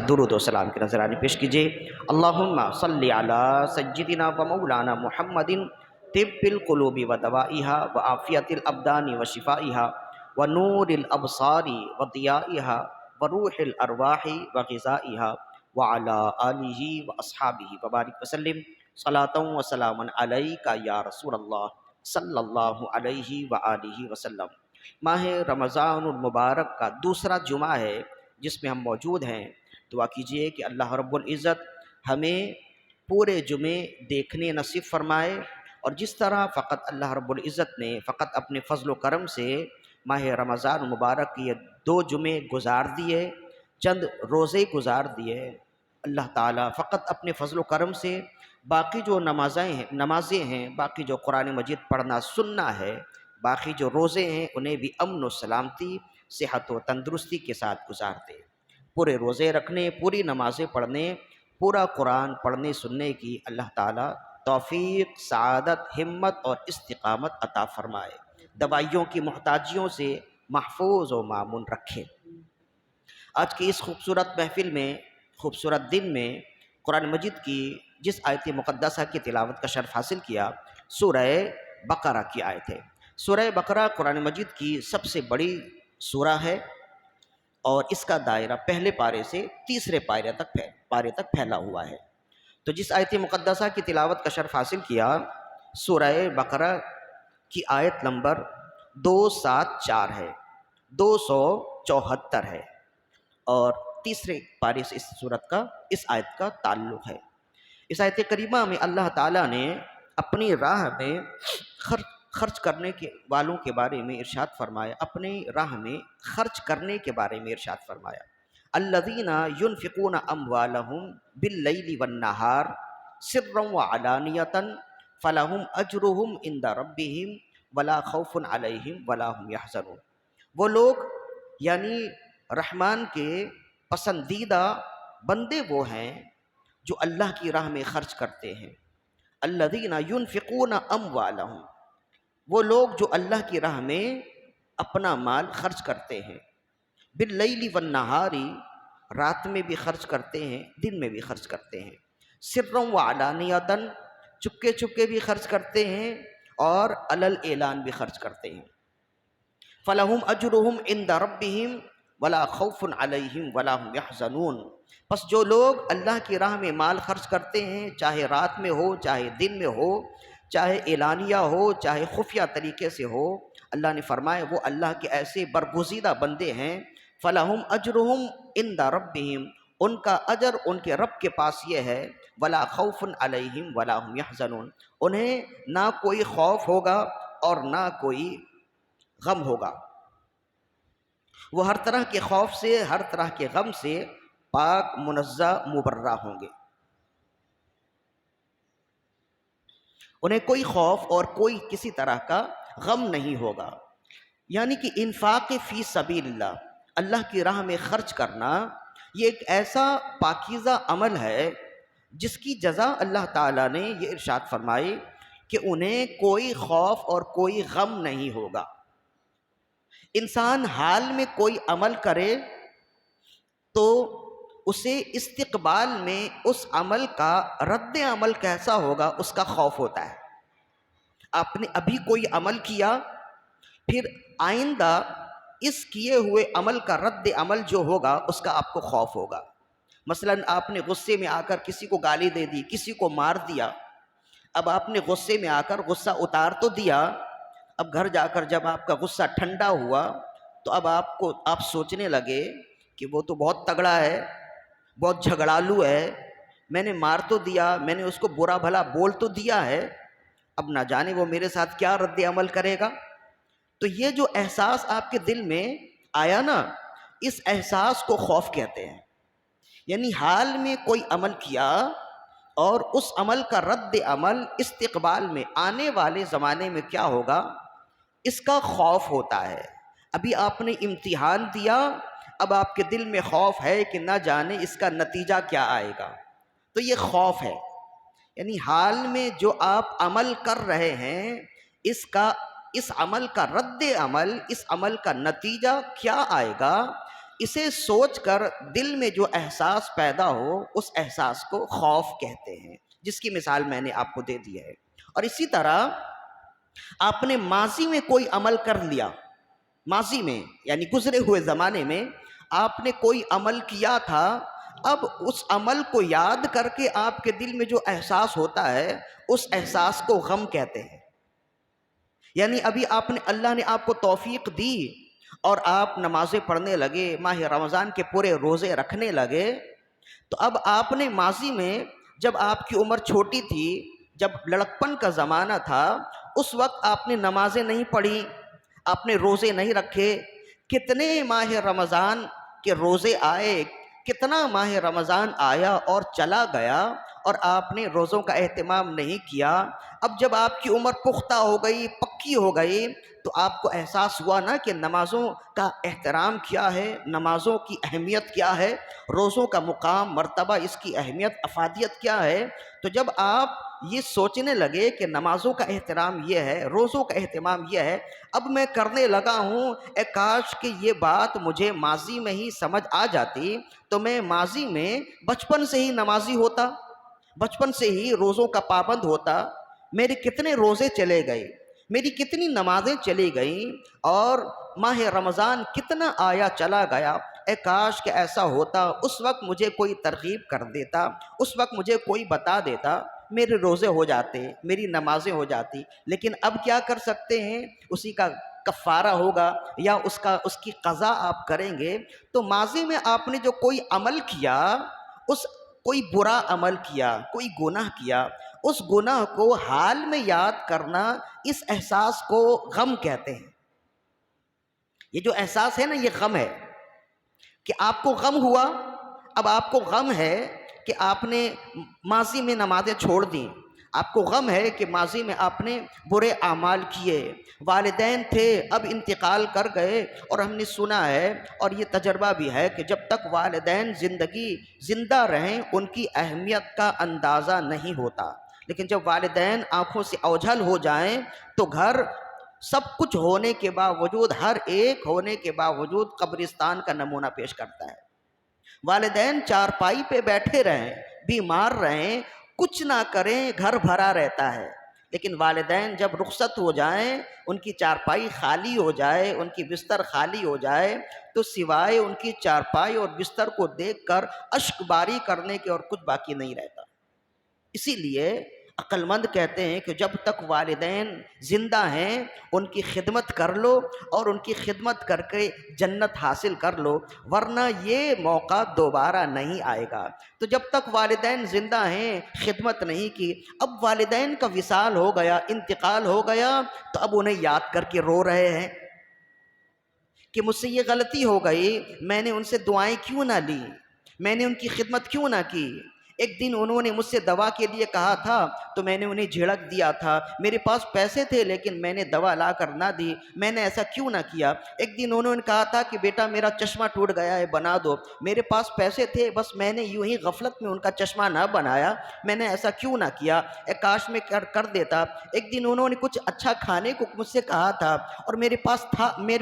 درود و سلام کی نذرانی پیش کیجیے۔ اللہم صلی علی سیدنا و مولانا محمد طب القلوب و دوائها و عافیت الابدان و شفائها و نور الابصار و ضیائها و روح الارواح و غذائها وعلی آلہ و اصحابہ وبارک وسلم صلاۃ و سلام علیک یا رسول اللہ صلی اللہ علیہ وآلہ وسلم۔ ماہ رمضان المبارک کا دوسرا جمعہ ہے جس میں ہم موجود ہیں۔ دعا کیجئے کہ اللہ رب العزت ہمیں پورے جمعے دیکھنے نصیب فرمائے، اور جس طرح فقط اللہ رب العزت نے فقط اپنے فضل و کرم سے ماہ رمضان المبارک کی یہ 2 جمعے گزار دیے، چند روزے گزار دیے، اللہ تعالیٰ فقط اپنے فضل و کرم سے باقی جو نمازیں ہیں، باقی جو قرآن مجید پڑھنا سننا ہے، باقی جو روزے ہیں، انہیں بھی امن و سلامتی، صحت و تندرستی کے ساتھ گزار دے۔ پورے روزے رکھنے، پوری نمازیں پڑھنے، پورا قرآن پڑھنے سننے کی اللہ تعالیٰ توفیق، سعادت، ہمت اور استقامت عطا فرمائے، دوائیوں کی محتاجیوں سے محفوظ و مامون رکھے۔ آج کی اس خوبصورت محفل میں، خوبصورت دن میں قرآن مجید کی جس آیت مقدسہ کی تلاوت کا شرف حاصل کیا، سورہ بقرہ کی آیت ہے۔ سورہ بقرہ قرآن مجید کی سب سے بڑی سورہ ہے، اور اس کا دائرہ پہلے پارے سے تیسرے پارے تک پھیلا ہوا ہے۔ تو جس آیت مقدسہ کی تلاوت کا شرف حاصل کیا، سورہ بقرہ کی آیت نمبر 274 ہے، 274 ہے، اور تیسرے پارے سے اس آیت کا تعلق ہے۔ اس آیت کریمہ میں اللہ تعالیٰ نے اپنی راہ میں خرچ کرنے کے والوں کے بارے میں ارشاد فرمایا، اپنی راہ میں خرچ کرنے کے بارے میں ارشاد فرمایا۔ الذین ينفقون اموالهم باللیل والنہار سرا وعلانیۃ فلہم اجرهم عند ربهم ولا خوف علیہم ولا هم یحزنون۔ وہ لوگ یعنی رحمان کے پسندیدہ بندے وہ ہیں جو اللہ کی راہ میں خرچ کرتے ہیں۔ الذین ينفقون اموالهم، وہ لوگ جو اللہ کی راہ میں اپنا مال خرچ کرتے ہیں، باللیل والنہار، رات میں بھی خرچ کرتے ہیں، دن میں بھی خرچ کرتے ہیں، سرا وعلانیۃ، چپکے چپکے بھی خرچ کرتے ہیں، اور علل اعلان بھی خرچ کرتے ہیں۔ فلہم اجرہم عند ربہم ولا خوف علیہم ولا هم یحزنون۔ پس جو لوگ اللہ کی راہ میں مال خرچ کرتے ہیں، چاہے رات میں ہو، چاہے دن میں ہو، چاہے اعلانیہ ہو، چاہے خفیہ طریقے سے ہو، اللہ نے فرمایا وہ اللہ کے ایسے برگزیدہ بندے ہیں۔ فلہم اجرہم عند ربہم، ان کا اجر ان کے رب کے پاس یہ ہے، ولا خوف علیہم ولا هم یحزنون، انہیں نہ کوئی خوف ہوگا اور نہ کوئی غم ہوگا۔ وہ ہر طرح کے خوف سے، ہر طرح کے غم سے پاک، منزہ، مبرہ ہوں گے۔ انہیں کوئی خوف اور کوئی کسی طرح کا غم نہیں ہوگا۔ یعنی کہ انفاق فی سبیل اللہ، اللہ کی راہ میں خرچ کرنا، یہ ایک ایسا پاکیزہ عمل ہے جس کی جزا اللہ تعالیٰ نے یہ ارشاد فرمائی کہ انہیں کوئی خوف اور کوئی غم نہیں ہوگا۔ انسان حال میں کوئی عمل کرے تو اسے استقبال میں اس عمل کا رد عمل کیسا ہوگا اس کا خوف ہوتا ہے۔ آپ نے ابھی کوئی عمل کیا، پھر آئندہ اس کیے ہوئے عمل کا رد عمل جو ہوگا اس کا آپ کو خوف ہوگا۔ مثلا آپ نے غصے میں آ کر کسی کو گالی دے دی، کسی کو مار دیا، اب آپ نے غصے میں آ کر غصہ اتار تو دیا، اب گھر جا کر جب آپ کا غصہ ٹھنڈا ہوا تو اب آپ سوچنے لگے کہ وہ تو بہت تگڑا ہے، بہت جھگڑالو ہے، میں نے مار تو دیا، میں نے اس کو برا بھلا بول تو دیا ہے، اب نہ جانے وہ میرے ساتھ کیا رد عمل کرے گا۔ تو یہ جو احساس آپ کے دل میں آیا نا، اس احساس کو خوف کہتے ہیں۔ یعنی حال میں کوئی عمل کیا اور اس عمل کا رد عمل استقبال میں آنے والے زمانے میں کیا ہوگا، اس کا خوف ہوتا ہے۔ ابھی آپ نے امتحان دیا، اب آپ کے دل میں خوف ہے کہ نہ جانے اس کا نتیجہ کیا آئے گا، تو یہ خوف ہے۔ یعنی حال میں جو آپ عمل کر رہے ہیں، اس عمل کا رد عمل، اس عمل کا نتیجہ کیا آئے گا، اسے سوچ کر دل میں جو احساس پیدا ہو اس احساس کو خوف کہتے ہیں، جس کی مثال میں نے آپ کو دے دی ہے۔ اور اسی طرح آپ نے ماضی میں کوئی عمل کر لیا، ماضی میں یعنی گزرے ہوئے زمانے میں آپ نے کوئی عمل کیا تھا، اب اس عمل کو یاد کر کے آپ کے دل میں جو احساس ہوتا ہے اس احساس کو غم کہتے ہیں۔ یعنی ابھی اللہ نے آپ کو توفیق دی اور آپ نمازیں پڑھنے لگے، ماہ رمضان کے پورے روزے رکھنے لگے، تو اب آپ نے ماضی میں جب آپ کی عمر چھوٹی تھی، جب لڑکپن کا زمانہ تھا، اس وقت آپ نے نمازیں نہیں پڑھی، آپ نے روزے نہیں رکھے، کتنے ماہ رمضان کے روزے آئے، کتنا ماہ رمضان آیا اور چلا گیا اور آپ نے روزوں کا اہتمام نہیں کیا۔ اب جب آپ کی عمر پختہ ہو گئی، پکی ہو گئی، تو آپ کو احساس ہوا نا کہ نمازوں کا احترام کیا ہے، نمازوں کی اہمیت کیا ہے، روزوں کا مقام، مرتبہ، اس کی اہمیت، افادیت کیا ہے۔ تو جب آپ یہ سوچنے لگے کہ نمازوں کا احترام یہ ہے، روزوں کا اہتمام یہ ہے، اب میں کرنے لگا ہوں، اے کاش کہ یہ بات مجھے ماضی میں ہی سمجھ آ جاتی تو میں ماضی میں بچپن سے ہی نمازی ہوتا، بچپن سے ہی روزوں کا پابند ہوتا، میرے کتنے روزے چلے گئے، میری کتنی نمازیں چلی گئیں، اور ماہ رمضان کتنا آیا چلا گیا۔ اے کاش کہ ایسا ہوتا، اس وقت مجھے کوئی ترغیب کر دیتا، اس وقت مجھے کوئی بتا دیتا، میرے روزے ہو جاتے، میری نمازیں ہو جاتی۔ لیکن اب کیا کر سکتے ہیں، اسی کا کفارہ ہوگا یا اس کی قضا آپ کریں گے۔ تو ماضی میں آپ نے جو کوئی عمل کیا، کوئی برا عمل کیا، کوئی گناہ کیا، اس گناہ کو حال میں یاد کرنا، اس احساس کو غم کہتے ہیں۔ یہ جو احساس ہے نا، یہ غم ہے کہ آپ کو غم ہوا، اب آپ کو غم ہے کہ آپ نے ماضی میں نمازیں چھوڑ دیں، آپ کو غم ہے کہ ماضی میں آپ نے برے اعمال کیے، والدین تھے اب انتقال کر گئے، اور ہم نے سنا ہے اور یہ تجربہ بھی ہے کہ جب تک والدین زندہ رہیں ان کی اہمیت کا اندازہ نہیں ہوتا، لیکن جب والدین آنکھوں سے اوجھل ہو جائیں تو گھر سب کچھ ہونے کے باوجود، ہر ایک ہونے کے باوجود قبرستان کا نمونہ پیش کرتا ہے۔ والدین چارپائی پہ بیٹھے رہیں، بیمار رہیں، کچھ نہ کریں، گھر بھرا رہتا ہے، لیکن والدین جب رخصت ہو جائیں، ان کی چارپائی خالی ہو جائے، ان کی بستر خالی ہو جائے، تو سوائے ان کی چارپائی اور بستر کو دیکھ کر اشک باری کرنے کے اور کچھ باقی نہیں رہتا۔ اسی لیے عقل مند کہتے ہیں کہ جب تک والدین زندہ ہیں ان کی خدمت کر لو، اور ان کی خدمت کر کے جنت حاصل کر لو، ورنہ یہ موقع دوبارہ نہیں آئے گا۔ تو جب تک والدین زندہ ہیں خدمت نہیں کی، اب والدین کا وصال ہو گیا، انتقال ہو گیا، تو اب انہیں یاد کر کے رو رہے ہیں کہ مجھ سے یہ غلطی ہو گئی، میں نے ان سے دعائیں کیوں نہ لی، میں نے ان کی خدمت کیوں نہ کی۔ ایک دن انہوں نے مجھ سے دوا کے لیے کہا تھا تو میں نے انہیں جھڑک دیا تھا، میرے پاس پیسے تھے لیکن میں نے دوا لا کر نہ دی، میں نے ایسا کیوں نہ کیا۔ ایک دن انہوں نے کہا تھا کہ بیٹا میرا چشمہ ٹوٹ گیا ہے بنا دو، میرے پاس پیسے تھے، بس میں نے یوں ہی غفلت میں ان کا چشمہ نہ بنایا، میں نے ایسا کیوں نہ کیا، کاش میں کر دیتا۔ ایک دن انہوں نے کچھ اچھا کھانے کو مجھ سے کہا تھا اور میرے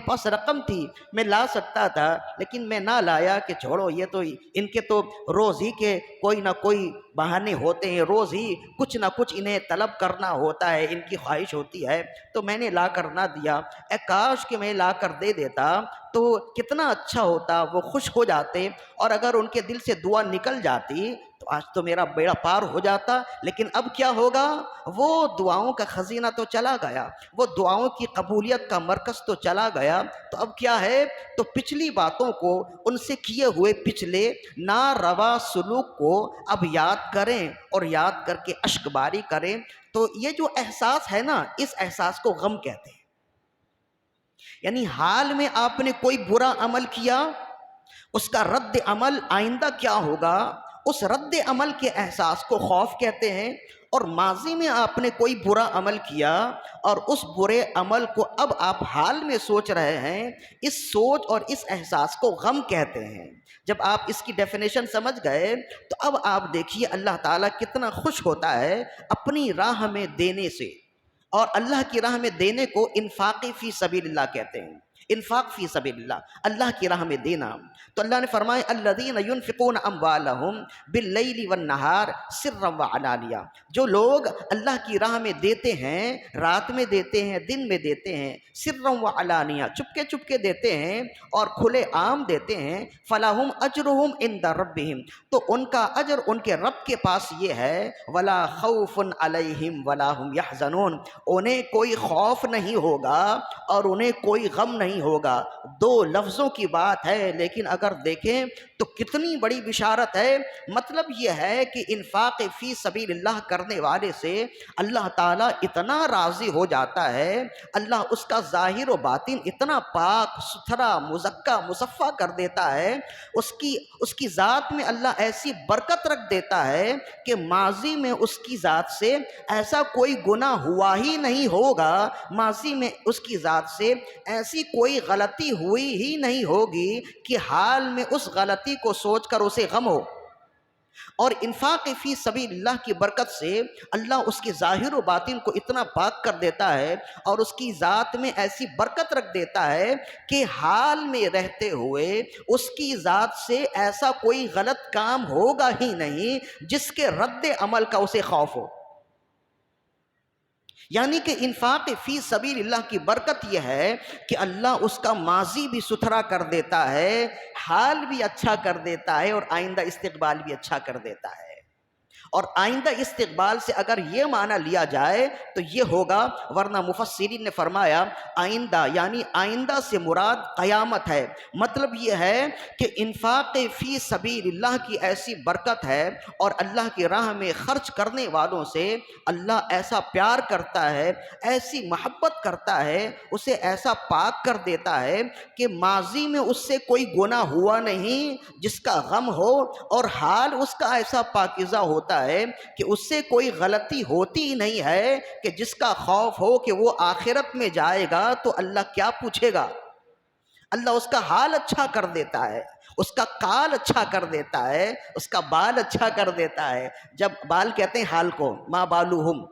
پاس رقم تھی، میں لا سکتا تھا لیکن میں نہ لایا، کہ چھوڑو یہ تو ان کے تو روز ہی کے کوئی نہ کوئی بہانے ہوتے ہیں، روز ہی کچھ نہ کچھ انہیں طلب کرنا ہوتا ہے، ان کی خواہش ہوتی ہے، تو میں نے لا کر نہ دیا۔ کاش کہ میں لا کر دے دیتا تو کتنا اچھا ہوتا، وہ خوش ہو جاتے، اور اگر ان کے دل سے دعا نکل جاتی تو آج تو میرا بیڑا پار ہو جاتا۔ لیکن اب کیا ہوگا، وہ دعاؤں کا خزینہ تو چلا گیا، وہ دعاؤں کی قبولیت کا مرکز تو چلا گیا، تو اب کیا ہے، تو پچھلی باتوں کو، ان سے کیے ہوئے پچھلے ناروا سلوک کو اب یاد کریں اور یاد کر کے اشک باری کریں۔ تو یہ جو احساس ہے نا، اس احساس کو غم کہتے ہیں۔ یعنی حال میں آپ نے کوئی برا عمل کیا، اس کا رد عمل آئندہ کیا ہوگا، اس رد عمل کے احساس کو خوف کہتے ہیں۔ اور ماضی میں آپ نے کوئی برا عمل کیا اور اس برے عمل کو اب آپ حال میں سوچ رہے ہیں، اس سوچ اور اس احساس کو غم کہتے ہیں۔ جب آپ اس کی ڈیفینیشن سمجھ گئے تو اب آپ دیکھیے اللہ تعالیٰ کتنا خوش ہوتا ہے اپنی راہ میں دینے سے، اور اللہ کی راہ میں دینے کو انفاق فی سبیل اللہ کہتے ہیں۔ انفاق فی سبیل اللہ، اللہ کی راہ میں دینا۔ تو اللہ نے فرمایا الذین ینفقون اموالہم باللیل والنہار سرا وعلانیہ، جو لوگ اللہ کی راہ میں دیتے ہیں، رات میں دیتے ہیں، دن میں دیتے ہیں، سرا وعلانیہ، چپکے چپکے دیتے ہیں اور کھلے عام دیتے ہیں، فلاہم اجرہم عند ربہم، تو ان کا اجر ان کے رب کے پاس یہ ہے، ولا خوف علیہم ولا ہم یحزنون، انہیں کوئی خوف نہیں ہوگا اور انہیں کوئی غم نہیں ہوگا۔ دو لفظوں کی بات ہے لیکن اگر دیکھیں تو کتنی بڑی بشارت ہے۔ مطلب یہ ہے کہ انفاق فی سبیل اللہ کرنے والے سے اللہ تعالیٰ اتنا راضی ہو جاتا ہے، اللہ اس کا ظاہر و باطن اتنا پاک ستھرا مزکا مصفہ کر دیتا ہے، اس کی ذات میں اللہ ایسی برکت رکھ دیتا ہے کہ ماضی میں اس کی ذات سے ایسا کوئی گناہ ہوا ہی نہیں ہوگا، ماضی میں اس کی ذات سے ایسی کوئی غلطی ہوئی ہی نہیں ہوگی کہ حال میں اس غلطی کو سوچ کر اسے غم ہو۔ اور انفاق فی سبیل اللہ کی برکت سے اللہ اس کی ظاہر و باطن کو اتنا پاک کر دیتا ہے اور اس کی ذات میں ایسی برکت رکھ دیتا ہے کہ حال میں رہتے ہوئے اس کی ذات سے ایسا کوئی غلط کام ہوگا ہی نہیں جس کے رد عمل کا اسے خوف ہو۔ یعنی کہ انفاق فی سبیل اللہ کی برکت یہ ہے کہ اللہ اس کا ماضی بھی ستھرا کر دیتا ہے، حال بھی اچھا کر دیتا ہے اور آئندہ استقبال بھی اچھا کر دیتا ہے۔ اور آئندہ استقبال سے اگر یہ معنی لیا جائے تو یہ ہوگا، ورنہ مفسرین نے فرمایا آئندہ یعنی آئندہ سے مراد قیامت ہے۔ مطلب یہ ہے کہ انفاق فی سبیل اللہ کی ایسی برکت ہے اور اللہ کی راہ میں خرچ کرنے والوں سے اللہ ایسا پیار کرتا ہے، ایسی محبت کرتا ہے، اسے ایسا پاک کر دیتا ہے کہ ماضی میں اس سے کوئی گناہ ہوا نہیں جس کا غم ہو، اور حال اس کا ایسا پاکیزہ ہوتا ہے کہ اس سے کوئی غلطی ہوتی ہی نہیں ہے کہ جس کا خوف ہو کہ وہ آخرت میں جائے گا تو اللہ کیا پوچھے گا۔ اللہ اس کا حال اچھا کر دیتا ہے، اس کا قال اچھا کر دیتا ہے، اس کا بال اچھا کر دیتا ہے۔ جب بال کہتے ہیں حال کو، ما بالوہم،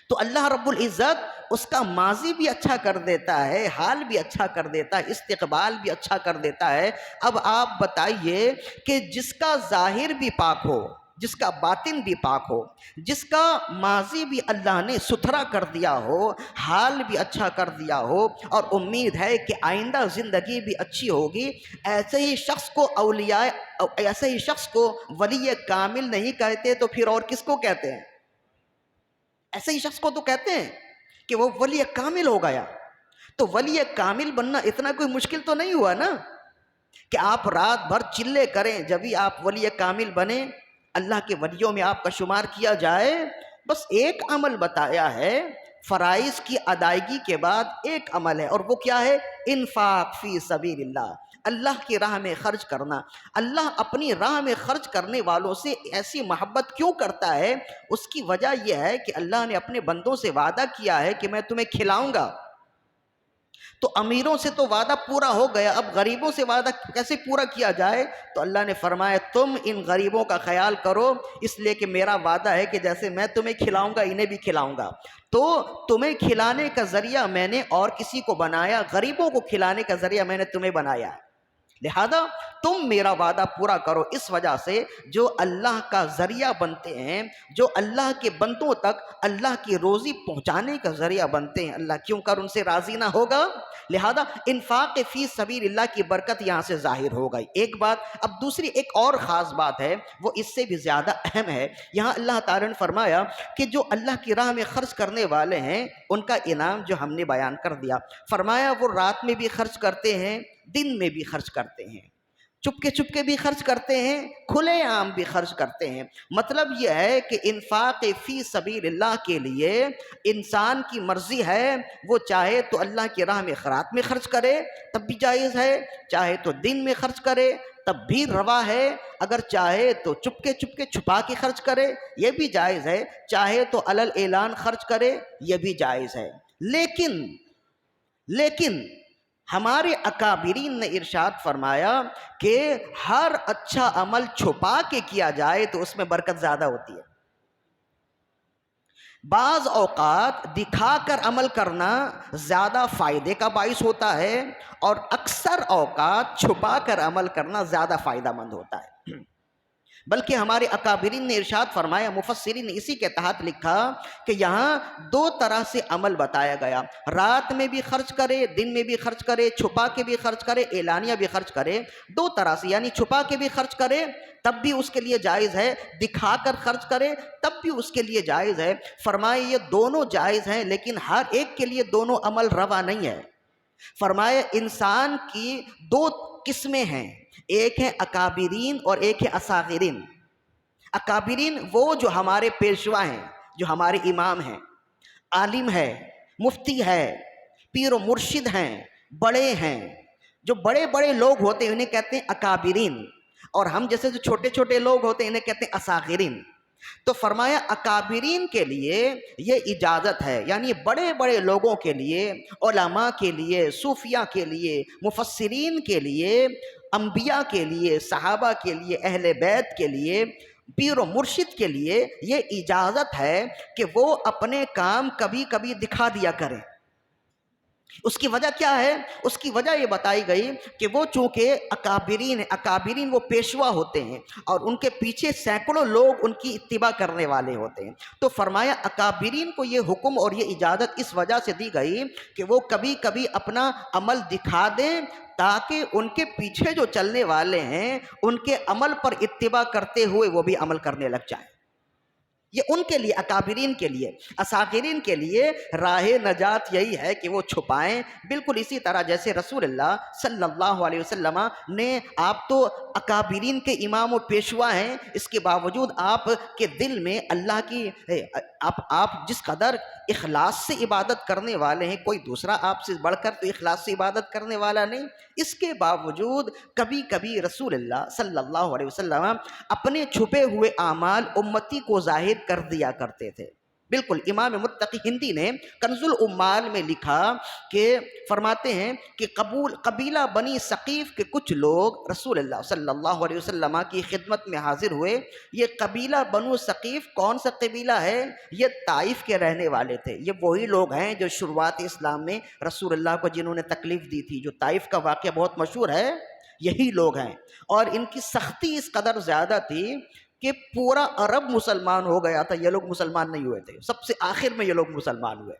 تو اللہ رب العزت اس کا ماضی بھی اچھا کر دیتا ہے، حال بھی اچھا کر دیتا ہے، استقبال بھی اچھا کر دیتا ہے۔ اب آپ بتائیے کہ جس کا ظاہر بھی پاک ہو، جس کا باطن بھی پاک ہو، جس کا ماضی بھی اللہ نے ستھرا کر دیا ہو، حال بھی اچھا کر دیا ہو، اور امید ہے کہ آئندہ زندگی بھی اچھی ہوگی، ایسے ہی شخص کو اولیاء، ایسے ہی شخص کو ولی کامل نہیں کہتے تو پھر اور کس کو کہتے ہیں؟ ایسے ہی شخص کو تو کہتے ہیں کہ وہ ولی کامل ہو گیا۔ تو ولی کامل بننا اتنا کوئی مشکل تو نہیں ہوا نا کہ آپ رات بھر چلے کریں جبھی آپ ولی کامل بنیں، اللہ کے ولیوں میں آپ کا شمار کیا جائے۔ بس ایک عمل بتایا ہے، فرائض کی ادائیگی کے بعد ایک عمل ہے، اور وہ کیا ہے؟ انفاق فی سبیل اللہ، اللہ کی راہ میں خرچ کرنا۔ اللہ اپنی راہ میں خرچ کرنے والوں سے ایسی محبت کیوں کرتا ہے؟ اس کی وجہ یہ ہے کہ اللہ نے اپنے بندوں سے وعدہ کیا ہے کہ میں تمہیں کھلاؤں گا۔ تو امیروں سے تو وعدہ پورا ہو گیا، اب غریبوں سے وعدہ کیسے پورا کیا جائے؟ تو اللہ نے فرمایا تم ان غریبوں کا خیال کرو، اس لیے کہ میرا وعدہ ہے کہ جیسے میں تمہیں کھلاؤں گا انہیں بھی کھلاؤں گا۔ تو تمہیں کھلانے کا ذریعہ میں نے اور کسی کو بنایا، غریبوں کو کھلانے کا ذریعہ میں نے تمہیں بنایا ہے، لہذا تم میرا وعدہ پورا کرو۔ اس وجہ سے جو اللہ کا ذریعہ بنتے ہیں، جو اللہ کے بندوں تک اللہ کی روزی پہنچانے کا ذریعہ بنتے ہیں، اللہ کیوں کر ان سے راضی نہ ہوگا؟ لہذا انفاق فی سبیل اللہ کی برکت یہاں سے ظاہر ہو گئی۔ ایک بات، اب دوسری ایک اور خاص بات ہے، وہ اس سے بھی زیادہ اہم ہے۔ یہاں اللہ تعالیٰ نے فرمایا کہ جو اللہ کی راہ میں خرچ کرنے والے ہیں ان کا انعام جو ہم نے بیان کر دیا، فرمایا وہ رات میں بھی خرچ کرتے ہیں، دن میں بھی خرچ کرتے ہیں، چپکے چپکے بھی خرچ کرتے ہیں، کھلے عام بھی خرچ کرتے ہیں۔ مطلب یہ ہے کہ انفاق فی سبیل اللہ کے لیے انسان کی مرضی ہے، وہ چاہے تو اللہ کی راہ میں رات میں خرچ کرے تب بھی جائز ہے، چاہے تو دن میں خرچ کرے تب بھی روا ہے، اگر چاہے تو چپکے چپکے چھپا کے خرچ کرے یہ بھی جائز ہے، چاہے تو علل اعلان خرچ کرے یہ بھی جائز ہے۔ لیکن ہمارے اکابرین نے ارشاد فرمایا کہ ہر اچھا عمل چھپا کے کیا جائے تو اس میں برکت زیادہ ہوتی ہے۔ بعض اوقات دکھا کر عمل کرنا زیادہ فائدے کا باعث ہوتا ہے، اور اکثر اوقات چھپا کر عمل کرنا زیادہ فائدہ مند ہوتا ہے۔ بلکہ ہمارے اکابرین نے ارشاد فرمایا، مفسرین نے اسی کے تحت لکھا کہ یہاں دو طرح سے عمل بتایا گیا، رات میں بھی خرچ کرے، دن میں بھی خرچ کرے، چھپا کے بھی خرچ کرے، اعلانیہ بھی خرچ کرے، دو طرح سے، یعنی چھپا کے بھی خرچ کرے تب بھی اس کے لیے جائز ہے، دکھا کر خرچ کرے تب بھی اس کے لیے جائز ہے۔ فرمائے یہ دونوں جائز ہیں، لیکن ہر ایک کے لیے دونوں عمل روا نہیں ہے۔ فرمائے انسان کی دو قسمیں ہیں، ایک ہے اکابرین اور ایک ہے اصاغرین۔ اکابرین وہ جو ہمارے پیشوا ہیں، جو ہمارے امام ہیں، عالم ہے، مفتی ہے، پیر و مرشد ہیں، بڑے ہیں، جو بڑے بڑے لوگ ہوتے ہیں انہیں کہتے ہیں اکابرین، اور ہم جیسے جو چھوٹے چھوٹے لوگ ہوتے ہیں انہیں کہتے ہیں اصاغرین۔ تو فرمایا اکابرین کے لیے یہ اجازت ہے، یعنی بڑے بڑے لوگوں کے لیے، علماء کے لیے، صوفیاء کے لیے، مفسرین کے لیے، انبیاء کے لیے، صحابہ کے لیے، اہل بیت کے لیے، پیر و مرشد کے لیے یہ اجازت ہے کہ وہ اپنے کام کبھی کبھی دکھا دیا کریں۔ اس کی وجہ کیا ہے؟ اس کی وجہ یہ بتائی گئی کہ وہ چونکہ اکابرین ہیں، اکابرین وہ پیشوا ہوتے ہیں اور ان کے پیچھے سینکڑوں لوگ ان کی اتباع کرنے والے ہوتے ہیں۔ تو فرمایا اکابرین کو یہ حکم اور یہ اجازت اس وجہ سے دی گئی کہ وہ کبھی کبھی اپنا عمل دکھا دیں تاکہ ان کے پیچھے جو چلنے والے ہیں ان کے عمل پر اتباع کرتے ہوئے وہ بھی عمل کرنے لگ جائیں۔ یہ ان کے لیے، اکابرین کے لیے۔ اصاغرین کے لیے راہ نجات یہی ہے کہ وہ چھپائیں، بالکل اسی طرح جیسے رسول اللہ صلی اللہ علیہ وسلم نے، آپ تو اکابرین کے امام و پیشوا ہیں، اس کے باوجود آپ کے دل میں اللہ کی، آپ جس قدر اخلاص سے عبادت کرنے والے ہیں، کوئی دوسرا آپ سے بڑھ کر تو اخلاص سے عبادت کرنے والا نہیں، اس کے باوجود کبھی کبھی رسول اللہ صلی اللہ علیہ وسلم اپنے چھپے ہوئے اعمال امتی کو ظاہر کر دیا کرتے تھے۔ بالکل امام متقی ہندی نے کنز العمال میں لکھا کہ فرماتے ہیں کہ قبیلہ بنی ثقیف کے کچھ لوگ رسول اللہ صلی اللہ علیہ وسلم کی خدمت میں حاضر ہوئے۔ یہ قبیلہ بنو ثقیف کون سا قبیلہ ہے؟ یہ طائف کے رہنے والے تھے۔ یہ وہی لوگ ہیں جو شروعات اسلام میں رسول اللہ کو جنہوں نے تکلیف دی تھی، جو طائف کا واقعہ بہت مشہور ہے، یہی لوگ ہیں۔ اور ان کی سختی اس قدر زیادہ تھی کہ پورا عرب مسلمان ہو گیا تھا، یہ لوگ مسلمان نہیں ہوئے تھے، سب سے آخر میں یہ لوگ مسلمان ہوئے،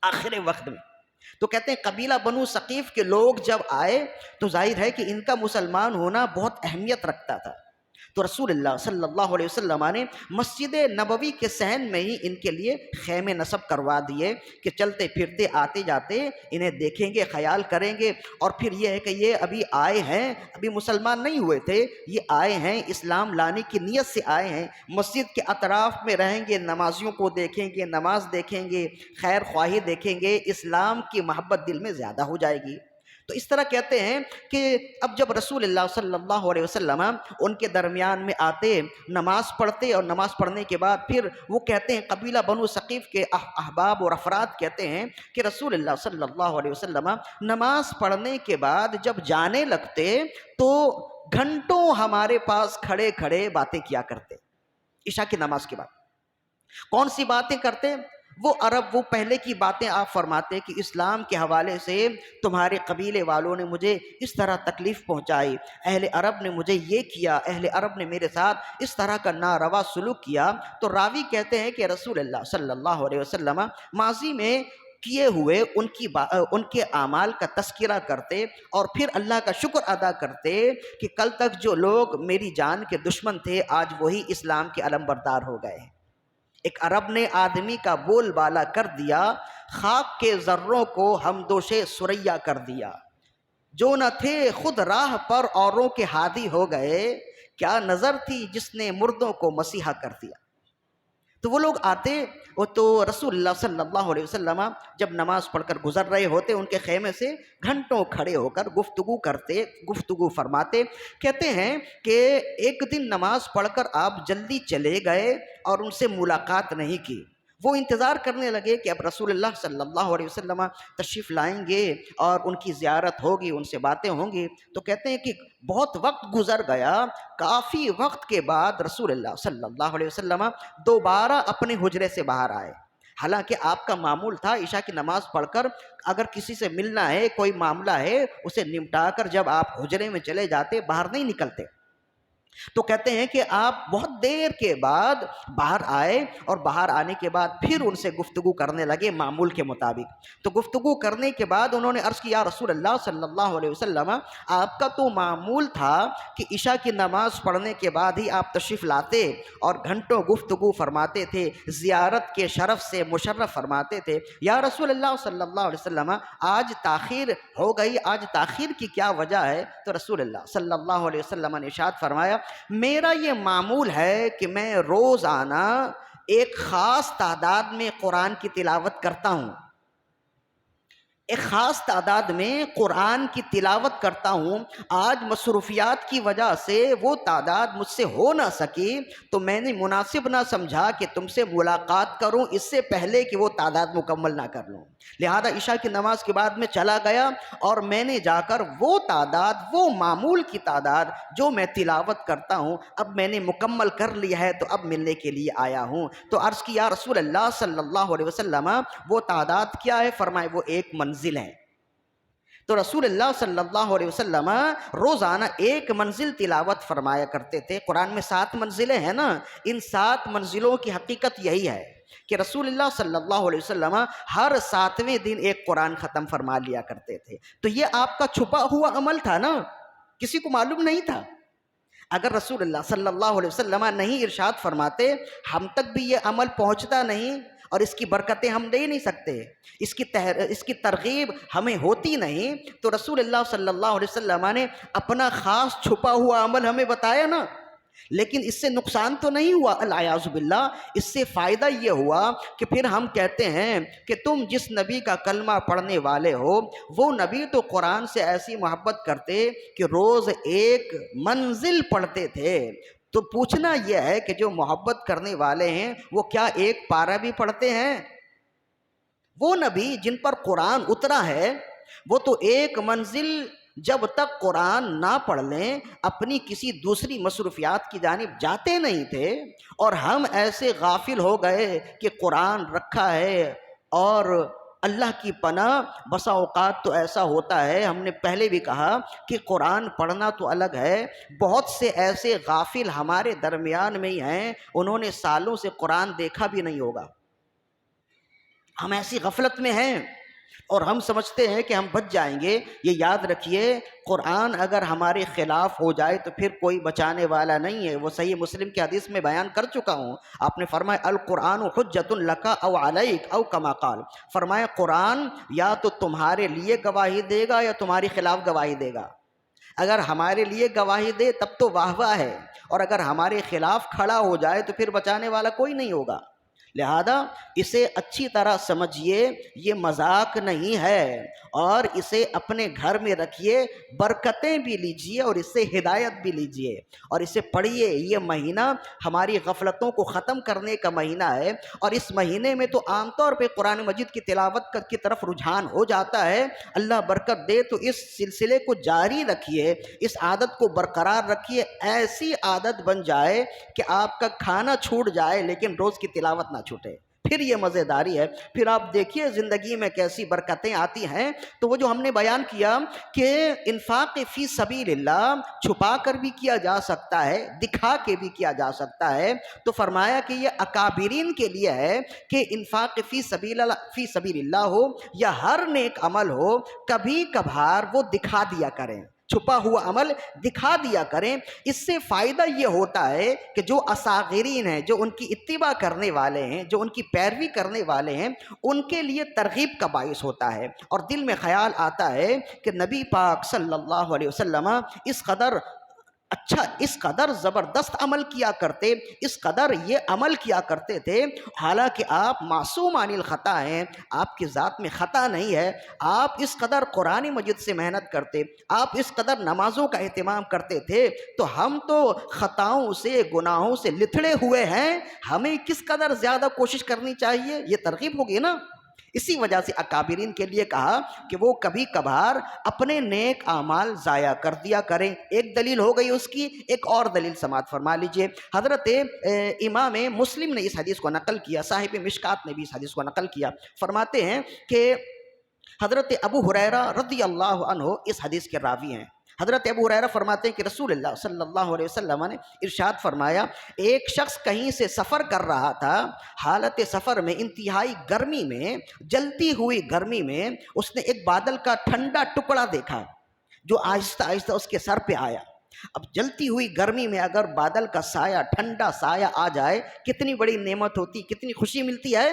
آخر وقت میں۔ تو کہتے ہیں قبیلہ بنو ثقیف کے لوگ جب آئے تو ظاہر ہے کہ ان کا مسلمان ہونا بہت اہمیت رکھتا تھا، تو رسول اللہ صلی اللہ علیہ وسلم نے مسجد نبوی کے صحن میں ہی ان کے لیے خیمے نصب کروا دیے کہ چلتے پھرتے آتے جاتے انہیں دیکھیں گے، خیال کریں گے، اور پھر یہ ہے کہ یہ ابھی آئے ہیں، ابھی مسلمان نہیں ہوئے تھے، یہ آئے ہیں اسلام لانے کی نیت سے آئے ہیں، مسجد کے اطراف میں رہیں گے، نمازیوں کو دیکھیں گے، نماز دیکھیں گے، خیر خواہی دیکھیں گے، اسلام کی محبت دل میں زیادہ ہو جائے گی۔ تو اس طرح کہتے ہیں کہ اب جب رسول اللہ صلی اللہ علیہ وسلم ان کے درمیان میں آتے، نماز پڑھتے، اور نماز پڑھنے کے بعد پھر وہ کہتے ہیں، قبیلہ بنو ثقیف کے احباب اور افراد کہتے ہیں کہ رسول اللہ صلی اللہ علیہ وسلم نماز پڑھنے کے بعد جب جانے لگتے تو گھنٹوں ہمارے پاس کھڑے کھڑے باتیں کیا کرتے، عشاء کی نماز کے بعد۔ کون سی باتیں کرتے؟ وہ عرب، وہ پہلے کی باتیں آپ فرماتے کہ اسلام کے حوالے سے تمہارے قبیلے والوں نے مجھے اس طرح تکلیف پہنچائی، اہل عرب نے مجھے یہ کیا، اہل عرب نے میرے ساتھ اس طرح کا ناروا سلوک کیا۔ تو راوی کہتے ہیں کہ رسول اللہ صلی اللہ علیہ وسلم ماضی میں کیے ہوئے ان کے اعمال کا تذکرہ کرتے اور پھر اللہ کا شکر ادا کرتے کہ کل تک جو لوگ میری جان کے دشمن تھے آج وہی اسلام کے علمبردار ہو گئے ہیں۔ ایک عرب نے آدمی کا بول بالا کر دیا، خاک کے ذروں کو ہمدوشے سریا کر دیا، جو نہ تھے خود راہ پر اوروں کے ہادی ہو گئے، کیا نظر تھی جس نے مردوں کو مسیحا کر دیا۔ تو وہ لوگ آتے، وہ تو رسول اللہ صلی اللہ علیہ وسلم جب نماز پڑھ کر گزر رہے ہوتے ان کے خیمے سے گھنٹوں کھڑے ہو کر گفتگو کرتے، گفتگو فرماتے۔ کہتے ہیں کہ ایک دن نماز پڑھ کر آپ جلدی چلے گئے اور ان سے ملاقات نہیں کی۔ وہ انتظار کرنے لگے کہ اب رسول اللہ صلی اللہ علیہ وسلم تشریف لائیں گے اور ان کی زیارت ہوگی، ان سے باتیں ہوں گی۔ تو کہتے ہیں کہ بہت وقت گزر گیا، کافی وقت کے بعد رسول اللہ صلی اللہ علیہ وسلم دوبارہ اپنے حجرے سے باہر آئے۔ حالانکہ آپ کا معمول تھا عشاء کی نماز پڑھ کر اگر کسی سے ملنا ہے، کوئی معاملہ ہے، اسے نمٹا کر جب آپ حجرے میں چلے جاتے، باہر نہیں نکلتے۔ تو کہتے ہیں کہ آپ بہت دیر کے بعد باہر آئے اور باہر آنے کے بعد پھر ان سے گفتگو کرنے لگے معمول کے مطابق۔ تو گفتگو کرنے کے بعد انہوں نے عرض کیا رسول اللہ صلی اللہ علیہ وسلم، آپ کا تو معمول تھا کہ عشاء کی نماز پڑھنے کے بعد ہی آپ تشریف لاتے اور گھنٹوں گفتگو فرماتے تھے، زیارت کے شرف سے مشرف فرماتے تھے۔ یا رسول اللہ صلی اللہ علیہ وسلم، آج تاخیر ہو گئی، آج تاخیر کی کیا وجہ ہے؟ تو رسول اللہ صلی اللہ علیہ وسلم نے ارشاد فرمایا، میرا یہ معمول ہے کہ میں روزانہ ایک خاص تعداد میں قرآن کی تلاوت کرتا ہوں، ایک خاص تعداد میں قرآن کی تلاوت کرتا ہوں۔ آج مصروفیات کی وجہ سے وہ تعداد مجھ سے ہو نہ سکی، تو میں نے مناسب نہ سمجھا کہ تم سے ملاقات کروں اس سے پہلے کہ وہ تعداد مکمل نہ کر لوں۔ لہذا عشاء کی نماز کے بعد میں چلا گیا اور میں نے جا کر وہ تعداد، وہ معمول کی تعداد جو میں تلاوت کرتا ہوں، اب میں نے مکمل کر لیا ہے، تو اب ملنے کے لیے آیا ہوں۔ تو عرض کیا یا رسول اللہ صلی اللہ علیہ وسلم، وہ تعداد کیا ہے؟ فرمائے وہ ایک منزل ہے۔ تو رسول اللہ صلی اللہ علیہ وسلم روزانہ ایک منزل تلاوت فرمایا کرتے تھے۔ قرآن میں 7 منزلیں ہیں نا، ان 7 منزلوں کی حقیقت یہی ہے کہ رسول اللہ صلی اللہ علیہ وسلم ہر 7ویں دن ایک قرآن ختم فرما لیا کرتے تھے۔ تو یہ آپ کا چھپا ہوا عمل تھا نا، کسی کو معلوم نہیں تھا۔ اگر رسول اللہ صلی اللہ علیہ وسلم نہیں ارشاد فرماتے، ہم تک بھی یہ عمل پہنچتا نہیں اور اس کی برکتیں ہم دے نہیں سکتے، اس کی ترغیب ہمیں ہوتی نہیں، تو رسول اللہ صلی اللہ علیہ وسلم نے اپنا خاص چھپا ہوا عمل ہمیں بتایا نا۔ لیکن اس سے نقصان تو نہیں ہوا، العیاذ باللہ، اس سے فائدہ یہ ہوا کہ پھر ہم کہتے ہیں کہ تم جس نبی کا کلمہ پڑھنے والے ہو، وہ نبی تو قرآن سے ایسی محبت کرتے کہ روز ایک منزل پڑھتے تھے۔ تو پوچھنا یہ ہے کہ جو محبت کرنے والے ہیں وہ کیا ایک پارہ بھی پڑھتے ہیں؟ وہ نبی جن پر قرآن اترا ہے وہ تو ایک منزل جب تک قرآن نہ پڑھ لیں اپنی کسی دوسری مصروفیات کی جانب جاتے نہیں تھے، اور ہم ایسے غافل ہو گئے کہ قرآن رکھا ہے اور اللہ کی پناہ بسا اوقات تو ایسا ہوتا ہے، ہم نے پہلے بھی کہا کہ قرآن پڑھنا تو الگ ہے، بہت سے ایسے غافل ہمارے درمیان میں ہی ہیں، انہوں نے سالوں سے قرآن دیکھا بھی نہیں ہوگا۔ ہم ایسی غفلت میں ہیں اور ہم سمجھتے ہیں کہ ہم بچ جائیں گے۔ یہ یاد رکھیے، قرآن اگر ہمارے خلاف ہو جائے تو پھر کوئی بچانے والا نہیں ہے۔ وہ صحیح مسلم کی حدیث میں بیان کر چکا ہوں، آپ نے فرمایا القرآن حجت لک او علیک او کما قال، فرمایا قرآن یا تو تمہارے لیے گواہی دے گا یا تمہارے خلاف گواہی دے گا۔ اگر ہمارے لیے گواہی دے تب تو واہ واہ ہے، اور اگر ہمارے خلاف کھڑا ہو جائے تو پھر بچانے والا کوئی نہیں ہوگا۔ لہذا اسے اچھی طرح سمجھیے، یہ مذاق نہیں ہے، اور اسے اپنے گھر میں رکھیے، برکتیں بھی لیجئے اور اس سے ہدایت بھی لیجئے اور اسے پڑھیے۔ یہ مہینہ ہماری غفلتوں کو ختم کرنے کا مہینہ ہے، اور اس مہینے میں تو عام طور پہ قرآن مجید کی تلاوت کی طرف رجحان ہو جاتا ہے۔ اللہ برکت دے تو اس سلسلے کو جاری رکھیے، اس عادت کو برقرار رکھیے، ایسی عادت بن جائے کہ آپ کا کھانا چھوٹ جائے لیکن روز کی تلاوت نہ چھوٹے، پھر یہ مزیداری ہے۔ پھر آپ دیکھیے زندگی میں کیسی برکتیں آتی ہیں۔ تو وہ جو ہم نے بیان کیا کہ انفاق فی سبیل اللہ چھپا کر بھی کیا جا سکتا ہے، دکھا کے بھی کیا جا سکتا ہے، تو فرمایا کہ یہ اکابرین کے لیے ہے کہ انفاق فی سبیل اللہ ہو یا ہر نیک عمل ہو، کبھی کبھار وہ دکھا دیا کریں، چھپا ہوا عمل دکھا دیا کریں۔ اس سے فائدہ یہ ہوتا ہے کہ جو اصاغرین ہیں، جو ان کی اتباع کرنے والے ہیں، جو ان کی پیروی کرنے والے ہیں، ان کے لیے ترغیب کا باعث ہوتا ہے، اور دل میں خیال آتا ہے کہ نبی پاک صلی اللہ علیہ وسلم اس قدر اچھا اس قدر زبردست عمل کیا کرتے، اس قدر یہ عمل کیا کرتے تھے، حالانکہ آپ معصوم عن الخطا ہیں، آپ کی ذات میں خطا نہیں ہے، آپ اس قدر قرآن مجید سے محنت کرتے، آپ اس قدر نمازوں کا اہتمام کرتے تھے، تو ہم تو خطاؤں سے گناہوں سے لتھڑے ہوئے ہیں، ہمیں کس قدر زیادہ کوشش کرنی چاہیے؟ یہ ترغیب ہوگی نا۔ اسی وجہ سے اکابرین کے لیے کہا کہ وہ کبھی کبھار اپنے نیک اعمال ضائع کر دیا کریں۔ ایک دلیل ہو گئی اس کی، ایک اور دلیل سماعت فرما لیجئے۔ حضرت امام مسلم نے اس حدیث کو نقل کیا، صاحب مشکات نے بھی اس حدیث کو نقل کیا، فرماتے ہیں کہ حضرت ابو ہریرہ رضی اللہ عنہ اس حدیث کے راوی ہیں۔ حضرت ابو ہریرہ فرماتے ہیں کہ رسول اللہ صلی اللہ علیہ وسلم نے ارشاد فرمایا، ایک شخص کہیں سے سفر کر رہا تھا، حالت سفر میں انتہائی گرمی میں، جلتی ہوئی گرمی میں اس نے ایک بادل کا ٹھنڈا ٹکڑا دیکھا جو آہستہ آہستہ اس کے سر پہ آیا۔ اب جلتی ہوئی گرمی میں اگر بادل کا سایہ، ٹھنڈا سایہ آ جائے، کتنی بڑی نعمت ہوتی، کتنی خوشی ملتی ہے۔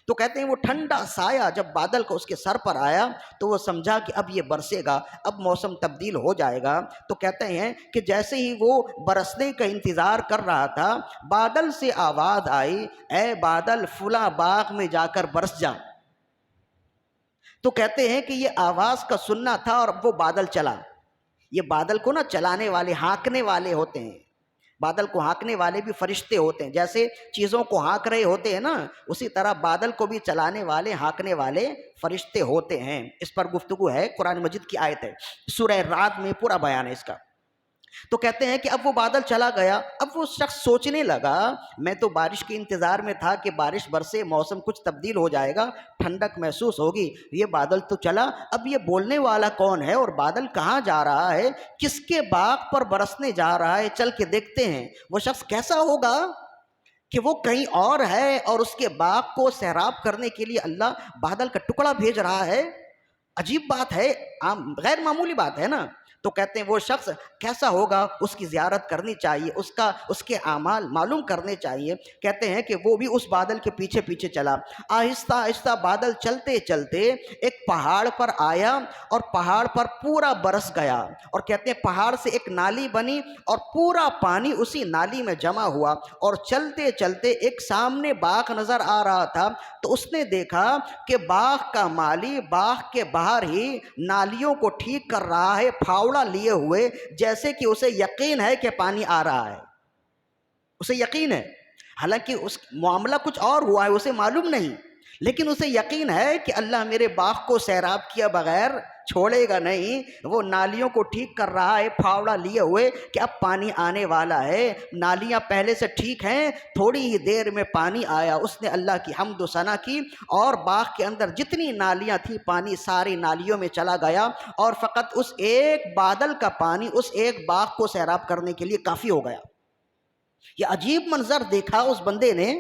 تو کہتے ہیں وہ ٹھنڈا سایہ جب بادل کو اس کے سر پر آیا تو وہ سمجھا کہ اب یہ برسے گا، اب موسم تبدیل ہو جائے گا۔ تو کہتے ہیں کہ جیسے ہی وہ برسنے کا انتظار کر رہا تھا، بادل سے آواز آئی، اے بادل فلاں باغ میں جا کر برس جا۔ تو کہتے ہیں کہ یہ آواز کا سننا تھا اور وہ بادل چلا۔ یہ بادل کو نا چلانے والے، ہانکنے والے ہوتے ہیں، بادل کو ہانکنے والے بھی فرشتے ہوتے ہیں، جیسے چیزوں کو ہانک رہے ہوتے ہیں نا، اسی طرح بادل کو بھی چلانے والے، ہانکنے والے فرشتے ہوتے ہیں۔ اس پر گفتگو ہے، قرآن مجید کی آیت ہے، سورہ رعد میں پورا بیان ہے اس کا۔ تو کہتے ہیں کہ اب وہ بادل چلا گیا، اب وہ شخص سوچنے لگا، میں تو بارش کے انتظار میں تھا کہ بارش برسے، موسم کچھ تبدیل ہو جائے گا، ٹھنڈک محسوس ہوگی، یہ بادل تو چلا، اب یہ بولنے والا کون ہے اور بادل کہاں جا رہا ہے، کس کے باغ پر برسنے جا رہا ہے، چل کے دیکھتے ہیں۔ وہ شخص کیسا ہوگا کہ وہ کہیں اور ہے اور اس کے باغ کو سیراب کرنے کے لیے اللہ بادل کا ٹکڑا بھیج رہا ہے۔ عجیب بات ہے، غیر معمولی بات ہے نا۔ تو کہتے ہیں وہ شخص کیسا ہوگا، اس کی زیارت کرنی چاہیے، اس کے اعمال معلوم کرنے چاہیے۔ کہتے ہیں کہ وہ بھی اس بادل کے پیچھے پیچھے چلا، آہستہ آہستہ بادل چلتے چلتے ایک پہاڑ پر آیا اور پہاڑ پر پورا برس گیا، اور کہتے ہیں پہاڑ سے ایک نالی بنی اور پورا پانی اسی نالی میں جمع ہوا، اور چلتے چلتے ایک سامنے باغ نظر آ رہا تھا۔ تو اس نے دیکھا کہ باغ کا مالی باغ کے باہر ہی نالیوں کو ٹھیک کر رہا ہے، پھاوڑا لیے ہوئے، جیسے کہ اسے یقین ہے کہ پانی آ رہا ہے، اسے یقین ہے، حالانکہ اس معاملہ کچھ اور ہوا ہے، اسے معلوم نہیں، لیکن اسے یقین ہے کہ اللہ میرے باغ کو سیراب کیا بغیر چھوڑے گا نہیں، وہ نالیوں کو ٹھیک کر رہا ہے پھاوڑا لیے ہوئے کہ اب پانی آنے والا ہے، نالیاں پہلے سے ٹھیک ہیں، تھوڑی ہی دیر میں پانی آیا۔ اس نے اللہ کی حمد و ثنا کی اور باغ کے اندر جتنی نالیاں تھیں پانی ساری نالیوں میں چلا گیا، اور فقط اس ایک بادل کا پانی اس ایک باغ کو سیراب کرنے کے لیے کافی ہو گیا۔ یہ عجیب منظر دیکھا اس بندے نے۔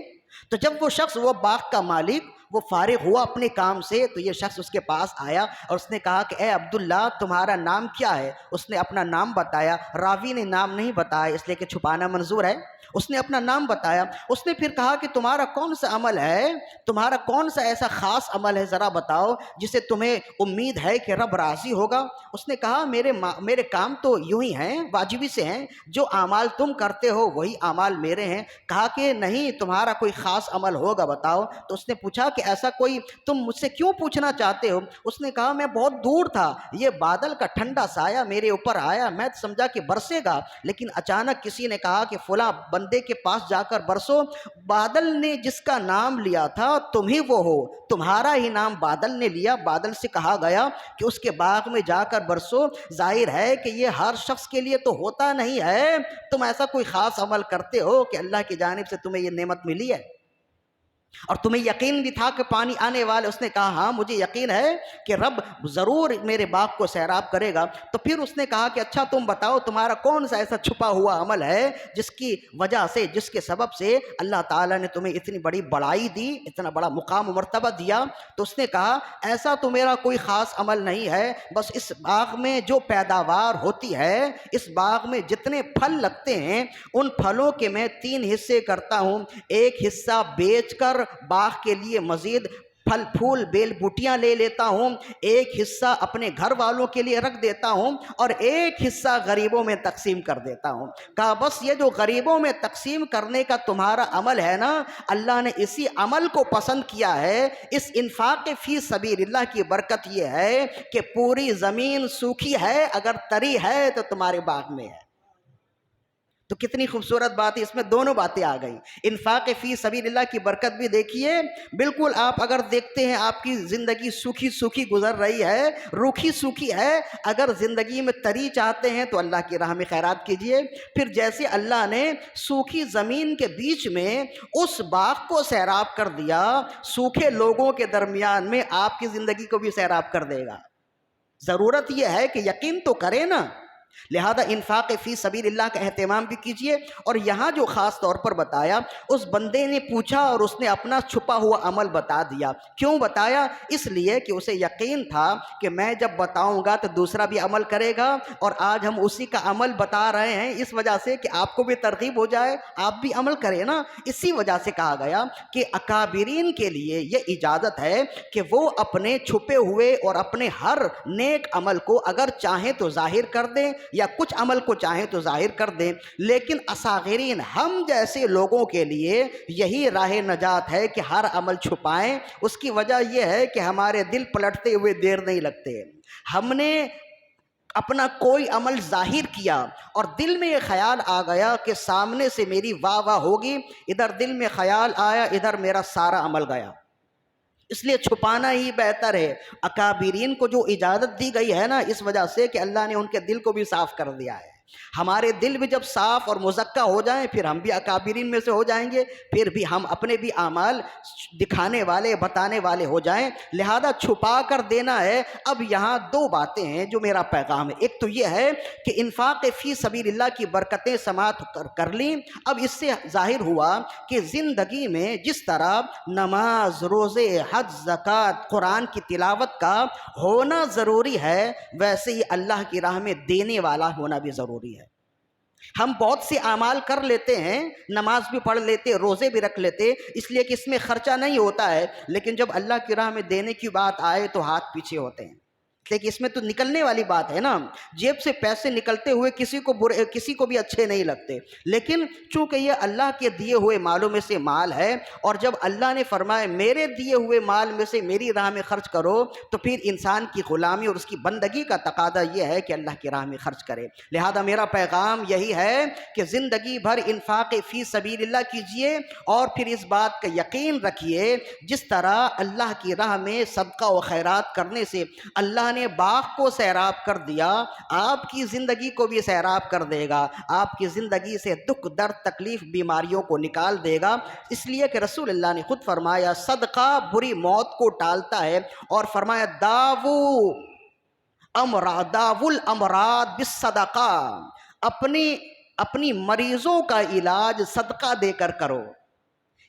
تو جب وہ شخص، وہ باغ کا مالک، وہ فارغ ہوا اپنے کام سے، تو یہ شخص اس کے پاس آیا اور اس نے کہا کہ اے عبداللہ تمہارا نام کیا ہے؟ اس نے اپنا نام بتایا، راوی نے نام نہیں بتایا اس لیے کہ چھپانا منظور ہے، اس نے اپنا نام بتایا۔ اس نے پھر کہا کہ تمہارا کون سا عمل ہے، تمہارا کون سا ایسا خاص عمل ہے، ذرا بتاؤ جسے تمہیں امید ہے کہ رب راضی ہوگا۔ اس نے کہا میرے کام تو یوں ہی ہیں، واجبی سے ہیں، جو اعمال تم کرتے ہو وہی اعمال میرے ہیں۔ کہا کہ نہیں، تمہارا کوئی خاص عمل ہوگا، بتاؤ۔ تو اس نے پوچھا کہ ایسا کوئی تم مجھ سے کیوں پوچھنا چاہتے ہو؟ اس نے کہا میں بہت دور تھا، یہ بادل کا ٹھنڈا سایہ میرے اوپر آیا، میں سمجھا کہ برسے گا، لیکن اچانک کسی نے کہا کہ فلاں بندے کے پاس جا کر برسو، بادل نے جس کا نام لیا تھا تم ہی وہ ہو، تمہارا ہی نام بادل نے لیا، بادل سے کہا گیا کہ اس کے باغ میں جا کر برسو۔ ظاہر ہے کہ یہ ہر شخص کے لیے تو ہوتا نہیں ہے، تم ایسا کوئی خاص عمل کرتے ہو کہ اللہ کی جانب سے تمہیں یہ نعمت ملی ہے، اور تمہیں یقین بھی تھا کہ پانی آنے والے۔ اس نے کہا ہاں مجھے یقین ہے کہ رب ضرور میرے باغ کو سیراب کرے گا۔ تو پھر اس نے کہا کہ اچھا تم بتاؤ تمہارا کون سا ایسا چھپا ہوا عمل ہے جس کی وجہ سے، جس کے سبب سے اللہ تعالیٰ نے تمہیں اتنی بڑی بڑائی دی، اتنا بڑا مقام و مرتبہ دیا؟ تو اس نے کہا ایسا تو میرا کوئی خاص عمل نہیں ہے، بس اس باغ میں جو پیداوار ہوتی ہے، اس باغ میں جتنے پھل لگتے ہیں، ان پھلوں کے میں 3 حصے کرتا ہوں، ایک حصہ بیچ کر باغ کے لیے مزید پھل پھول بیل بوٹیاں لے لیتا ہوں، ایک حصہ اپنے گھر والوں کے لیے رکھ دیتا ہوں اور ایک حصہ غریبوں میں تقسیم کر دیتا ہوں۔ کہا بس یہ جو غریبوں میں تقسیم کرنے کا تمہارا عمل ہے نا، اللہ نے اسی عمل کو پسند کیا ہے۔ اس انفاق فی سبیل اللہ کی برکت یہ ہے کہ پوری زمین سوکھی ہے، اگر تری ہے تو تمہارے باغ میں ہے۔ تو کتنی خوبصورت بات ہے، اس میں دونوں باتیں آ گئیں۔ انفاق فی سبیل اللہ کی برکت بھی دیکھیے، بالکل آپ اگر دیکھتے ہیں آپ کی زندگی سوکھی سوکھی گزر رہی ہے، روکھی سوکھی ہے، اگر زندگی میں تری چاہتے ہیں تو اللہ کی راہ میں خیرات کیجئے۔ پھر جیسے اللہ نے سوکھی زمین کے بیچ میں اس باغ کو سیراب کر دیا، سوکھے لوگوں کے درمیان میں آپ کی زندگی کو بھی سیراب کر دے گا۔ ضرورت یہ ہے کہ یقین تو کریں نا، لہذا انفاق فی سبیل اللہ کا اہتمام بھی کیجئے۔ اور یہاں جو خاص طور پر بتایا، اس بندے نے پوچھا اور اس نے اپنا چھپا ہوا عمل بتا دیا۔ کیوں بتایا؟ اس لیے کہ اسے یقین تھا کہ میں جب بتاؤں گا تو دوسرا بھی عمل کرے گا، اور آج ہم اسی کا عمل بتا رہے ہیں اس وجہ سے کہ آپ کو بھی ترغیب ہو جائے، آپ بھی عمل کریں نا۔ اسی وجہ سے کہا گیا کہ اکابرین کے لیے یہ اجازت ہے کہ وہ اپنے چھپے ہوئے اور اپنے ہر نیک عمل کو اگر چاہیں تو ظاہر کر دیں، یا کچھ عمل کو چاہیں تو ظاہر کر دیں، لیکن اصاغرین ہم جیسے لوگوں کے لیے یہی راہ نجات ہے کہ ہر عمل چھپائیں۔ اس کی وجہ یہ ہے کہ ہمارے دل پلٹتے ہوئے دیر نہیں لگتے۔ ہم نے اپنا کوئی عمل ظاہر کیا اور دل میں یہ خیال آ گیا کہ سامنے سے میری واہ واہ ہوگی، ادھر دل میں خیال آیا، ادھر میرا سارا عمل گیا۔ اس لیے چھپانا ہی بہتر ہے۔ اکابرین کو جو اجازت دی گئی ہے نا، اس وجہ سے کہ اللہ نے ان کے دل کو بھی صاف کر دیا ہے۔ ہمارے دل بھی جب صاف اور مزکہ ہو جائیں، پھر ہم بھی اکابرین میں سے ہو جائیں گے، پھر بھی ہم اپنے بھی اعمال دکھانے والے بتانے والے ہو جائیں۔ لہذا چھپا کر دینا ہے۔ اب یہاں دو باتیں ہیں جو میرا پیغام ہے۔ ایک تو یہ ہے کہ انفاق فی سبیل اللہ کی برکتیں سماعت کر لیں۔ اب اس سے ظاہر ہوا کہ زندگی میں جس طرح نماز، روزے، حج، زکوٰۃ، قرآن کی تلاوت کا ہونا ضروری ہے، ویسے ہی اللہ کی راہ میں دینے والا ہونا بھی ضروری ہے۔ ہم بہت سے اعمال کر لیتے ہیں، نماز بھی پڑھ لیتے، روزے بھی رکھ لیتے، اس لیے کہ اس میں خرچہ نہیں ہوتا ہے، لیکن جب اللہ کی راہ میں دینے کی بات آئے تو ہاتھ پیچھے ہوتے ہیں۔ لیکن اس میں تو نکلنے والی بات ہے نا، جیب سے پیسے نکلتے ہوئے کسی کو بھی اچھے نہیں لگتے، لیکن چونکہ یہ اللہ کے دیے ہوئے مالوں میں سے مال ہے، اور جب اللہ نے فرمایا میرے دیے ہوئے مال میں سے میری راہ میں خرچ کرو، تو پھر انسان کی غلامی اور اس کی بندگی کا تقاضا یہ ہے کہ اللہ کی راہ میں خرچ کرے۔ لہذا میرا پیغام یہی ہے کہ زندگی بھر انفاق فی سبیل اللہ کیجئے، اور پھر اس بات کا یقین رکھیے جس طرح اللہ کی راہ میں صدقہ و خیرات کرنے سے اللہ نے باغ کو سیراب کر دیا، آپ کی زندگی کو بھی سیراب کر دے گا، آپ کی زندگی سے دکھ درد تکلیف بیماریوں کو نکال دے گا۔ اس لیے کہ رسول اللہ نے خود فرمایا صدقہ بری موت کو ٹالتا ہے، اور فرمایا داو الامراض بالصدقہ، اپنی مریضوں کا علاج صدقہ دے کر کرو۔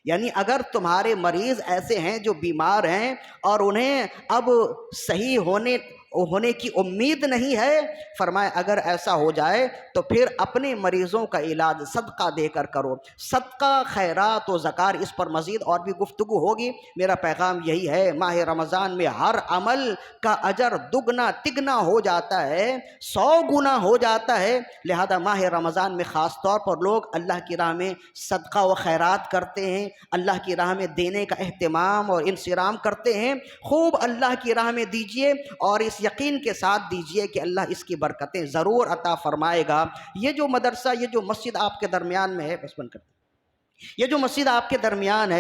یعنی اگر تمہارے مریض ایسے ہیں جو بیمار ہیں اور انہیں اب صحیح ہونے کی امید نہیں ہے، فرمایا اگر ایسا ہو جائے تو پھر اپنے مریضوں کا علاج صدقہ دے کر کرو۔ صدقہ، خیرات و زکوٰۃ، اس پر مزید اور بھی گفتگو ہوگی۔ میرا پیغام یہی ہے، ماہ رمضان میں ہر عمل کا اجر دگنا تگنا ہو جاتا ہے، 100 گنا ہو جاتا ہے۔ لہذا ماہ رمضان میں خاص طور پر لوگ اللہ کی راہ میں صدقہ و خیرات کرتے ہیں، اللہ کی راہ میں دینے کا اہتمام اور انصرام کرتے ہیں۔ خوب اللہ کی راہ میں دیجئے، اور اس یقین کے ساتھ دیجئے کہ اللہ اس کی برکتیں ضرور عطا فرمائے گا۔ یہ جو مدرسہ، یہ جو مسجد آپ کے درمیان میں ہے، بس بند کرتے ہیں، یہ جو مسجد آپ کے درمیان ہے